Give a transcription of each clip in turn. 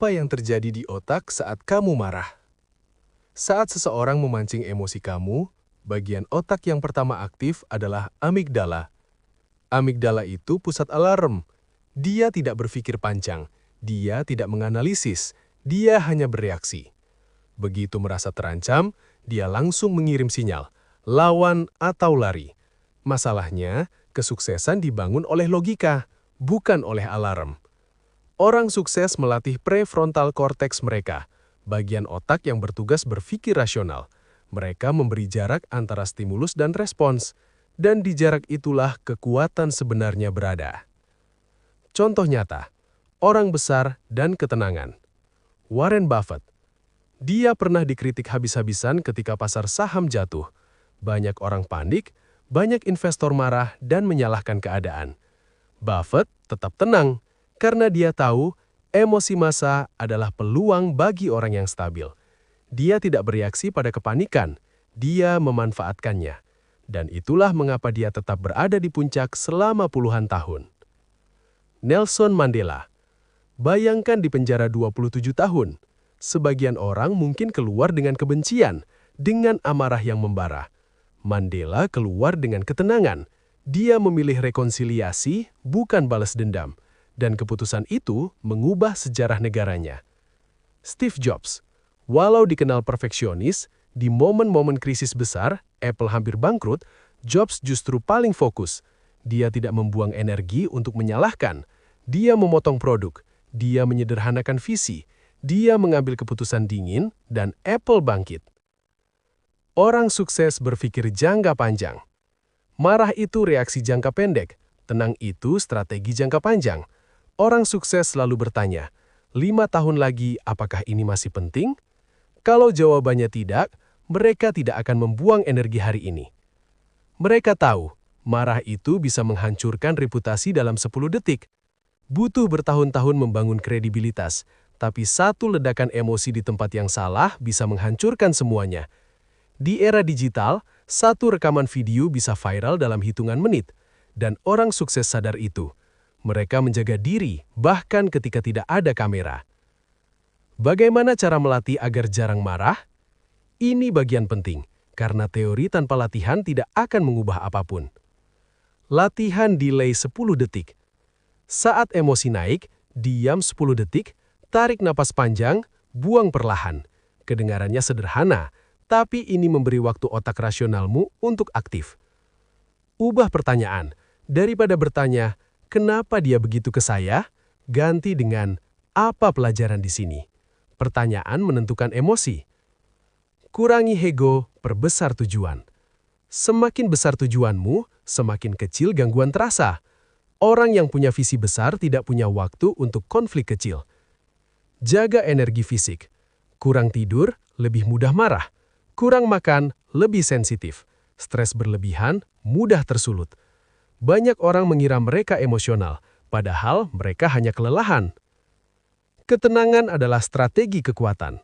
Apa yang terjadi di otak saat kamu marah? Saat seseorang memancing emosi kamu, bagian otak yang pertama aktif adalah amigdala. Amigdala itu pusat alarm. Dia tidak berpikir panjang, dia tidak menganalisis, dia hanya bereaksi. Begitu merasa terancam, dia langsung mengirim sinyal, lawan atau lari. Masalahnya, kesuksesan dibangun oleh logika, bukan oleh alarm. Orang sukses melatih prefrontal cortex mereka, bagian otak yang bertugas berpikir rasional. Mereka memberi jarak antara stimulus dan respons, dan di jarak itulah kekuatan sebenarnya berada. Contoh nyata, orang besar dan ketenangan. Warren Buffett. Dia pernah dikritik habis-habisan ketika pasar saham jatuh. Banyak orang panik, banyak investor marah dan menyalahkan keadaan. Buffett tetap tenang, karena dia tahu emosi massa adalah peluang bagi orang yang stabil. Dia tidak bereaksi pada kepanikan, dia memanfaatkannya. Dan itulah mengapa dia tetap berada di puncak selama puluhan tahun. Nelson Mandela. Bayangkan di penjara 27 tahun. Sebagian orang mungkin keluar dengan kebencian, dengan amarah yang membara. Mandela keluar dengan ketenangan. Dia memilih rekonsiliasi, bukan balas dendam. Dan keputusan itu mengubah sejarah negaranya. Steve Jobs. Walau dikenal perfeksionis, di momen-momen krisis besar, Apple hampir bangkrut, Jobs justru paling fokus. Dia tidak membuang energi untuk menyalahkan. Dia memotong produk. Dia menyederhanakan visi. Dia mengambil keputusan dingin, dan Apple bangkit. Orang sukses berpikir jangka panjang. Marah itu reaksi jangka pendek. Tenang itu strategi jangka panjang. Orang sukses selalu bertanya, 5 tahun lagi apakah ini masih penting? Kalau jawabannya tidak, mereka tidak akan membuang energi hari ini. Mereka tahu, marah itu bisa menghancurkan reputasi dalam 10 detik. Butuh bertahun-tahun membangun kredibilitas, tapi satu ledakan emosi di tempat yang salah bisa menghancurkan semuanya. Di era digital, satu rekaman video bisa viral dalam hitungan menit, dan orang sukses sadar itu. Mereka menjaga diri, bahkan ketika tidak ada kamera. Bagaimana cara melatih agar jarang marah? Ini bagian penting, karena teori tanpa latihan tidak akan mengubah apapun. Latihan delay 10 detik. Saat emosi naik, diam 10 detik, tarik napas panjang, buang perlahan. Kedengarannya sederhana, tapi ini memberi waktu otak rasionalmu untuk aktif. Ubah pertanyaan. Daripada bertanya, kenapa dia begitu ke saya? Ganti dengan, apa pelajaran di sini? Pertanyaan menentukan emosi. Kurangi ego, perbesar tujuan. Semakin besar tujuanmu, semakin kecil gangguan terasa. Orang yang punya visi besar tidak punya waktu untuk konflik kecil. Jaga energi fisik. Kurang tidur, lebih mudah marah. Kurang makan, lebih sensitif. Stres berlebihan, mudah tersulut. Banyak orang mengira mereka emosional, padahal mereka hanya kelelahan. Ketenangan adalah strategi kekuatan.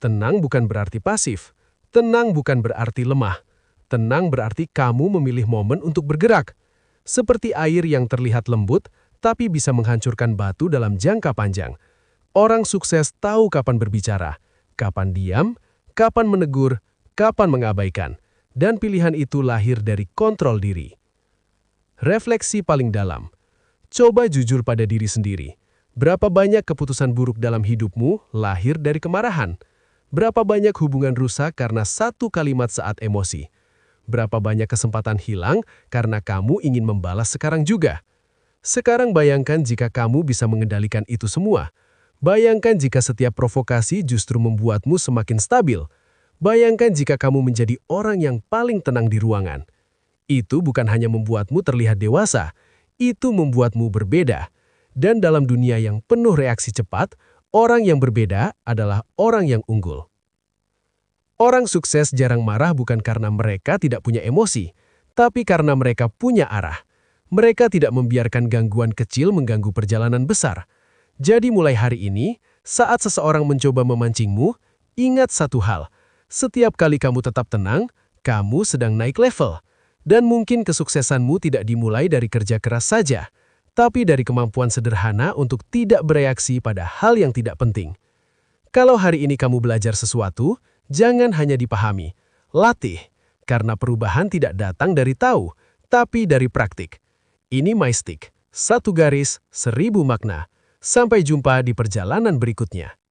Tenang bukan berarti pasif. Tenang bukan berarti lemah. Tenang berarti kamu memilih momen untuk bergerak. Seperti air yang terlihat lembut, tapi bisa menghancurkan batu dalam jangka panjang. Orang sukses tahu kapan berbicara, kapan diam, kapan menegur, kapan mengabaikan. Dan pilihan itu lahir dari kontrol diri. Refleksi paling dalam. Coba jujur pada diri sendiri. Berapa banyak keputusan buruk dalam hidupmu lahir dari kemarahan? Berapa banyak hubungan rusak karena satu kalimat saat emosi? Berapa banyak kesempatan hilang karena kamu ingin membalas sekarang juga? Sekarang bayangkan jika kamu bisa mengendalikan itu semua. Bayangkan jika setiap provokasi justru membuatmu semakin stabil. Bayangkan jika kamu menjadi orang yang paling tenang di ruangan. Itu bukan hanya membuatmu terlihat dewasa, itu membuatmu berbeda. Dan dalam dunia yang penuh reaksi cepat, orang yang berbeda adalah orang yang unggul. Orang sukses jarang marah bukan karena mereka tidak punya emosi, tapi karena mereka punya arah. Mereka tidak membiarkan gangguan kecil mengganggu perjalanan besar. Jadi mulai hari ini, saat seseorang mencoba memancingmu, ingat satu hal. Setiap kali kamu tetap tenang, kamu sedang naik level. Dan mungkin kesuksesanmu tidak dimulai dari kerja keras saja, tapi dari kemampuan sederhana untuk tidak bereaksi pada hal yang tidak penting. Kalau hari ini kamu belajar sesuatu, jangan hanya dipahami, latih, karena perubahan tidak datang dari tahu, tapi dari praktik. Ini MyStick, 1 garis, 1000 makna. Sampai jumpa di perjalanan berikutnya.